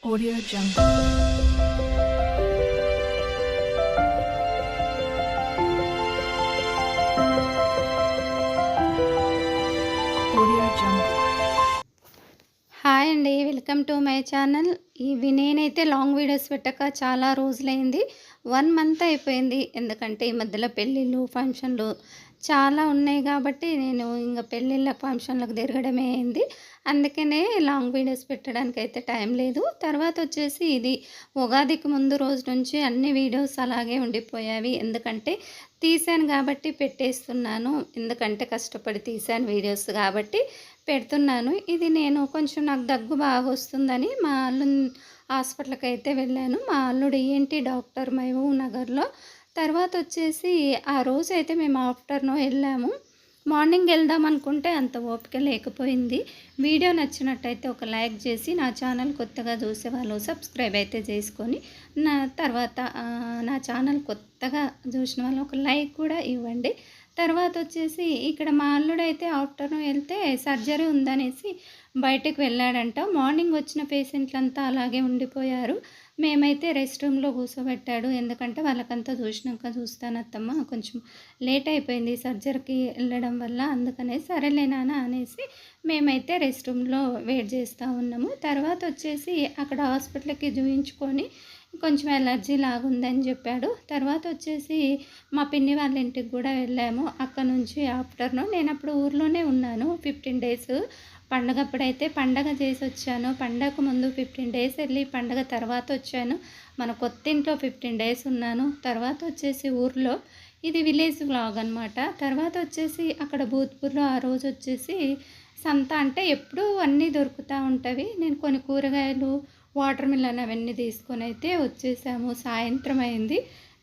Audio Jungle. Audio Jungle. Hi అండి, welcome to my channel. ఇవి నేనైతే లాంగ్ వీడియోస్ పెట్టక చాలా రోజులైంది. 1 మంత్ అయిపోయింది. ఎందుకంటే ఈ మధ్యలో పెళ్ళిళ్ళు, ఫంక్షన్లు చాలా ఉన్నాయి కాబట్టి నేను ఇంక పెళ్ళిళ్ళకి, ఫంక్షన్లకు తిరగడమే అయింది. అందుకనే లాంగ్ వీడియోస్ పెట్టడానికి అయితే టైం లేదు. తర్వాత వచ్చేసి ఇది ఉగాదికి ముందు రోజు నుంచి అన్ని వీడియోస్ అలాగే ఉండిపోయావి. ఎందుకంటే తీశాను కాబట్టి పెట్టేస్తున్నాను. ఎందుకంటే కష్టపడి తీశాను వీడియోస్ కాబట్టి పెడుతున్నాను. ఇది నేను కొంచెం నాకు దగ్గు బాగా వస్తుందని మా అల్లుని హాస్పిటల్కి అయితే వెళ్ళాను. మా అల్లుడు ఈఎన్టీ డాక్టర్ మహబూబ్ నగర్లో. తర్వాత వచ్చేసి ఆ రోజు అయితే మేము ఆఫ్టర్నూన్ వెళ్ళాము. మార్నింగ్ వెళ్దాం అనుకుంటే అంత ఓపిక లేకపోయింది. వీడియో నచ్చినట్టయితే ఒక లైక్ చేసి నా ఛానల్ కొత్తగా చూసే వాళ్ళు సబ్స్క్రైబ్ అయితే చేసుకొని నా తర్వాత నా ఛానల్ కొత్తగా చూసిన వాళ్ళు ఒక లైక్ కూడా ఇవ్వండి. తర్వాత వచ్చేసి ఇక్కడ మా అల్లుడైతే ఆఫ్టర్నూన్ వెళ్తే సర్జరీ ఉందనేసి బయటకు వెళ్ళాడంట. మార్నింగ్ వచ్చిన పేషెంట్లంతా అలాగే ఉండిపోయారు. మేమైతే రెస్ట్ రూమ్లో కూర్చోబెట్టాడు. ఎందుకంటే వాళ్ళకంతా చూసినాక చూస్తాను అత్తమ్మ, కొంచెం లేట్ అయిపోయింది సర్జరీకి వెళ్ళడం వల్ల, అందుకనే సరేలే నాన్న అనేసి మేమైతే రెస్ట్ రూమ్లో వెయిట్ చేస్తూ ఉన్నాము. తర్వాత వచ్చేసి అక్కడ హాస్పిటల్కి చూయించుకొని కొంచెం ఎలర్జీ లాగుందని చెప్పాడు. తర్వాత వచ్చేసి మా పిన్ని వాళ్ళ ఇంటికి కూడా వెళ్ళాము. అక్కడ నుంచి ఆఫ్టర్నూన్ నేను అప్పుడు ఊర్లోనే ఉన్నాను 15 డేస్. పండగప్పుడైతే పండగ చేసి వచ్చాను. పండగకు ముందు 15 డేస్ వెళ్ళి పండగ తర్వాత వచ్చాను. మన కొత్త ఇంట్లో 15 డేస్ ఉన్నాను. తర్వాత వచ్చేసి ఊర్లో ఇది విలేజ్ వ్లాగ్ అనమాట. తర్వాత వచ్చేసి అక్కడ భూత్పూర్లో ఆ రోజు వచ్చేసి సంత అంటే ఎప్పుడూ అన్నీ దొరుకుతూ ఉంటవి. నేను కొన్ని కూరగాయలు, వాటర్ మిలన్ అవన్నీ తీసుకొని అయితే వచ్చేసాము. సాయంత్రం అయింది.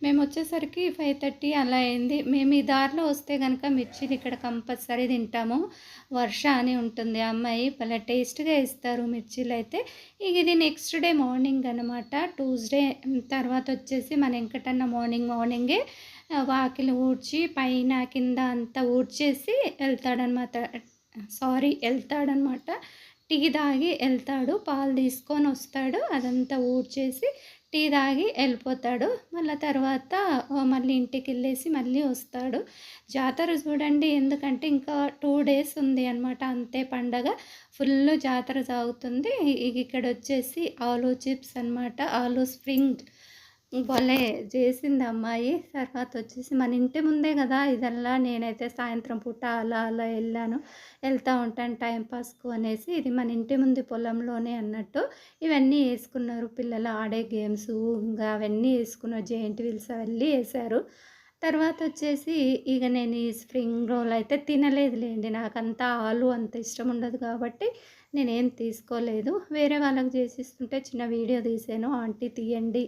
మేము వచ్చేసరికి 5:30 అలా అయింది. మేము ఈ దారిలో వస్తే కనుక మిర్చిలు ఇక్కడ కంపల్సరీ తింటాము. వర్ష అని ఉంటుంది ఆ అమ్మాయి, భలే టేస్ట్గా ఇస్తారు మిర్చీలు అయితే. ఇక ఇది నెక్స్ట్ డే మార్నింగ్ అనమాట, ట్యూస్డే. తర్వాత వచ్చేసి మన వెంకటన్న మార్నింగే వాకిలి ఊడ్చి పైన కింద అంతా ఊడ్చేసి వెళ్తాడనమాట. టీ తాగి వెళ్తాడు, పాలు తీసుకొని వస్తాడు, అదంతా ఊడ్చేసి టీ తాగి వెళ్ళిపోతాడు. మళ్ళీ తర్వాత మళ్ళీ ఇంటికి వెళ్ళేసి మళ్ళీ వస్తాడు. జాతర చూడండి, ఎందుకంటే ఇంకా 2 డేస్ ఉంది అనమాట, అంతే పండగ. ఫుల్ జాతర సాగుతుంది. ఇక్కడ వచ్చేసి ఆలూ చిప్స్ అనమాట, ఆలూ స్ప్రింగ్ భలే చేసింది అమ్మాయి. తర్వాత వచ్చేసి మన ఇంటి ముందే కదా ఇదల్లా. నేనైతే సాయంత్రం పూట అలా వెళ్తూ ఉంటాను టైంపాస్కు అనేసి. ఇది మన ఇంటి ముందు పొలంలోనే అన్నట్టు. ఇవన్నీ వేసుకున్నారు పిల్లలు ఆడే గేమ్స్, ఇంకా అవన్నీ వేసుకున్నారు. జెయింట్ వీల్స్ అవన్నీ వేశారు. తర్వాత వచ్చేసి ఇక నేను ఈ స్ప్రింగ్ రోల్ అయితే తినలేదులేండి. నాకంతా ఆలు అంత ఇష్టం ఉండదు కాబట్టి నేనేం తీసుకోలేదు. వేరే వాళ్ళకి చేసిస్తుంటే చిన్న వీడియో తీసాను. ఆంటీ తీయండి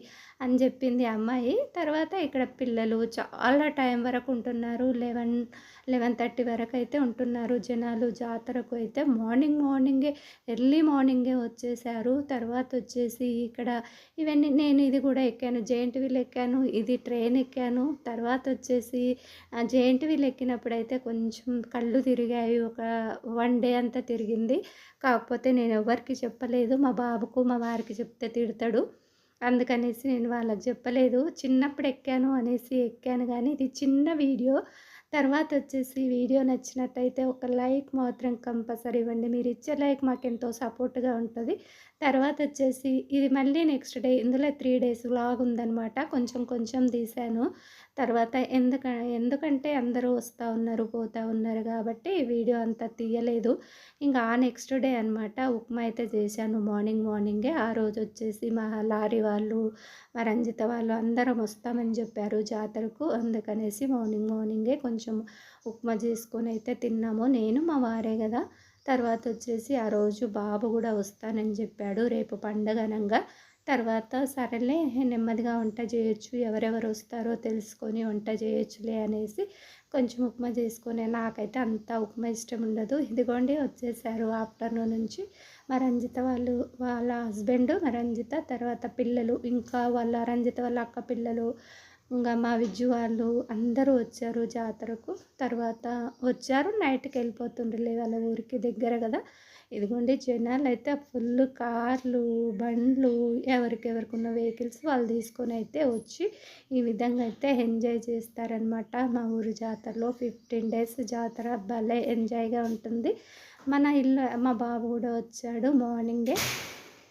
అని చెప్పింది అమ్మాయి. తర్వాత ఇక్కడ పిల్లలు చాలా టైం వరకు ఉంటున్నారు. 11:30 వరకు అయితే ఉంటున్నారు జనాలు. జాతరకు అయితే మార్నింగే ఎర్లీ మార్నింగే వచ్చేసారు. తర్వాత వచ్చేసి ఇక్కడ ఇవన్నీ నేను ఇది కూడా ఎక్కాను, జెయింట్ వీల్ ఎక్కాను, ఇది ట్రైన్ ఎక్కాను. తర్వాత వచ్చేసి జెయింట్ వీల్ ఎక్కినప్పుడైతే కొంచెం కళ్ళు తిరిగాయి. ఒక 1 డే అంతా తిరిగింది. కాకపోతే నేను ఎవరికి చెప్పలేదు. మా బాబుకు మా వారికి చెప్తే తిడతాడు, అందుకనేసి నేను వాళ్ళకి చెప్పలేదు. చిన్నప్పుడు ఎక్కాను అనేసి ఎక్కాను, కానీ ఇది చిన్న వీడియో. తర్వాత వచ్చేసి వీడియో నచ్చినట్టయితే ఒక లైక్ మాత్రం కంపల్సరీ ఇవ్వండి. మీరు ఇచ్చే లైక్ మాకెంతో సపోర్ట్గా ఉంటుంది. తర్వాత వచ్చేసి ఇది మళ్ళీ నెక్స్ట్ డే. ఇందులో 3 డేస్ వ్లాగ్ ఉందన్నమాట. కొంచెం తీశాను. తర్వాత ఎందుకంటే అందరూ వస్తూ ఉన్నారు, పోతూ ఉన్నారు కాబట్టి వీడియో అంతా తీయలేదు. ఇంకా ఆ నెక్స్ట్ డే అనమాట ఉప్మా అయితే చేశాను మార్నింగే. ఆ రోజు వచ్చేసి మా లారీ వాళ్ళు, మా రంజిత వాళ్ళు అందరం వస్తామని చెప్పారు జాతరకు. అందుకనేసి మార్నింగే కొంచెం ఉప్మా చేసుకొని అయితే తిన్నాము, నేను మా వారే కదా. తర్వాత వచ్చేసి ఆ రోజు బాబు కూడా వస్తానని చెప్పాడు, రేపు పండగ అనంగా. తర్వాత సరేలే నెమ్మదిగా వంట చేయొచ్చు, ఎవరెవరు వస్తారో తెలుసుకొని వంట చేయొచ్చులే అనేసి కొంచెం ఉప్మా చేసుకొని. నాకైతే అంత ఉప్మా ఇష్టం ఉండదు. ఇదిగోండి వచ్చేసారు ఆఫ్టర్నూన్ నుంచి మా రంజిత వాళ్ళ హస్బెండ్, మా రంజిత, తర్వాత పిల్లలు, ఇంకా రంజిత వాళ్ళ అక్క పిల్లలు, ఇంకా మా విజ్జు వాళ్ళు అందరూ వచ్చారు జాతరకు. తర్వాత వచ్చారు, నైట్కి వెళ్ళిపోతుండ్రులే వాళ్ళ ఊరికి దగ్గర కదా. ఇదిగోండి జనాలు అయితే ఫుల్ కార్లు, బండ్లు, ఎవరికెవరికి ఉన్న వెహికల్స్ వాళ్ళు తీసుకొని అయితే వచ్చి ఈ విధంగా అయితే ఎంజాయ్ చేస్తారనమాట. మా ఊరు జాతరలో 15 days జాతర భలే ఎంజాయ్గా ఉంటుంది. మా బాబు కూడా వచ్చాడు మార్నింగే.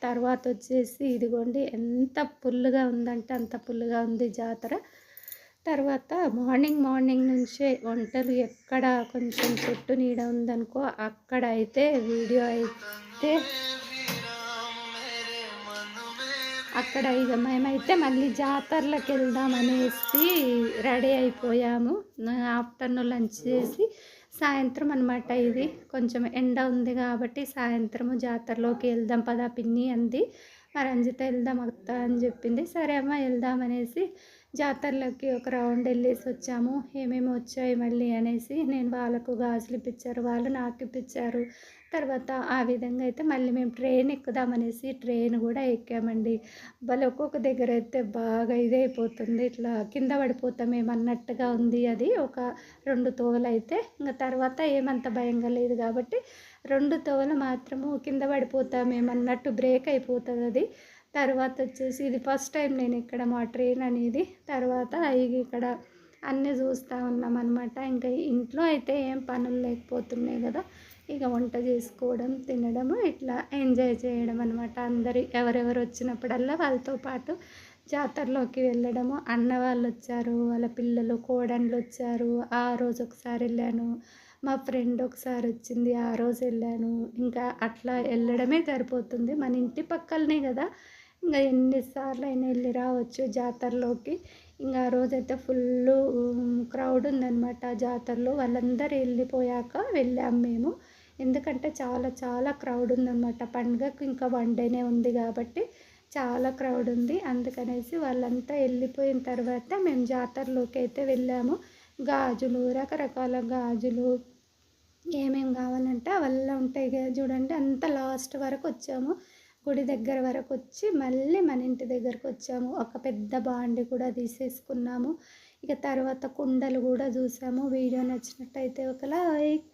తర్వాత వచ్చేసి ఇదిగోండి ఎంత ఫుల్గా ఉందంటే అంత ఫుల్గా ఉంది జాతర. తర్వాత మార్నింగ్ నుంచే వంటలు ఎక్కడ కొంచెం చెట్టు నీడ ఉందనుకో అక్కడ అయితే వీడియో అయితే అక్కడ ఇక మేమైతే మళ్ళీ జాతరలోకి వెళ్దామనేసి రెడీ అయిపోయాము. ఆఫ్టర్నూన్ లంచ్ చేసి సాయంత్రం అనమాట. ఇది కొంచెం ఎండ ఉంది కాబట్టి సాయంత్రము జాతరలోకి వెళ్దాం పదా పిన్ని అంది. మరి రంజిత వెళ్దాం అత్త అని చెప్పింది. సరే అమ్మ వెళ్దామనేసి జాతరలోకి ఒక రౌండ్ వెళ్ళేసి వచ్చాము. ఏమేమి వచ్చాయి మళ్ళీ అనేసి నేను వాళ్ళకు గాజులు ఇప్పించారు, వాళ్ళు నాకు ఇప్పించారు. తర్వాత ఆ విధంగా అయితే మళ్ళీ మేము ట్రైన్ ఎక్కుదామనేసి ట్రైన్ కూడా ఎక్కామండి. వాళ్ళు ఒక్కొక్క దగ్గర అయితే బాగా ఇదైపోతుంది, ఇట్లా కింద పడిపోతామేమన్నట్టుగా ఉంది. అది ఒక 2 తోవలు అయితే ఇంకా తర్వాత ఏమంత భయంగా లేదు కాబట్టి 2 తోవలు మాత్రము కింద పడిపోతామేమన్నట్టు బ్రేక్ అయిపోతుంది అది. తర్వాత వచ్చేసి ఇది ఫస్ట్ టైం నేను ఇక్కడ మా ట్రైన్ అనేది. తర్వాత ఇక్కడ అన్నీ చూస్తూ ఉన్నాం అనమాట. ఇంకా ఇంట్లో అయితే ఏం పనులు లేకపోతున్నాయి కదా, ఇక వంట చేసుకోవడం, తినడము, ఇట్లా ఎంజాయ్ చేయడం అనమాట. ఎవరెవరు వచ్చినప్పుడల్లా వాళ్ళతో పాటు జాతరలోకి వెళ్ళడము. అన్న వాళ్ళు వచ్చారు, వాళ్ళ పిల్లలు కోడన్లు వచ్చారు. ఆ రోజు ఒకసారి వెళ్ళాను, మా ఫ్రెండ్ ఒకసారి వచ్చింది, ఆ రోజు వెళ్ళాను. ఇంకా అట్లా వెళ్ళడమే సరిపోతుంది. మన ఇంటి పక్కలనే కదా, ఇంకా ఎన్నిసార్లు అయినా వెళ్ళి రావచ్చు జాతరలోకి. ఇంకా ఆ రోజైతే ఫుల్ క్రౌడ్ ఉందన్నమాట జాతరలో. వాళ్ళందరూ వెళ్ళిపోయాక వెళ్ళాము మేము, ఎందుకంటే చాలా చాలా క్రౌడ్ ఉందన్నమాట. పండుగకు ఇంకా 1 dayనే ఉంది కాబట్టి చాలా క్రౌడ్ ఉంది. అందుకనేసి వాళ్ళంతా వెళ్ళిపోయిన తర్వాత మేము జాతరలోకి అయితే వెళ్ళాము. గాజులు, రకరకాల గాజులు ఏమేమి కావాలంటే అవల్ల ఉంటాయి కదా చూడండి. అంత లాస్ట్ వరకు వచ్చాము, గుడి దగ్గర వరకు వచ్చి మళ్ళీ మన ఇంటి దగ్గరకు వచ్చాము. ఒక పెద్ద బాండి కూడా తీసేసుకున్నాము. ఇక తర్వాత కుండలు కూడా చూసాము. వీడియో నచ్చినట్టయితే ఒక లైక్.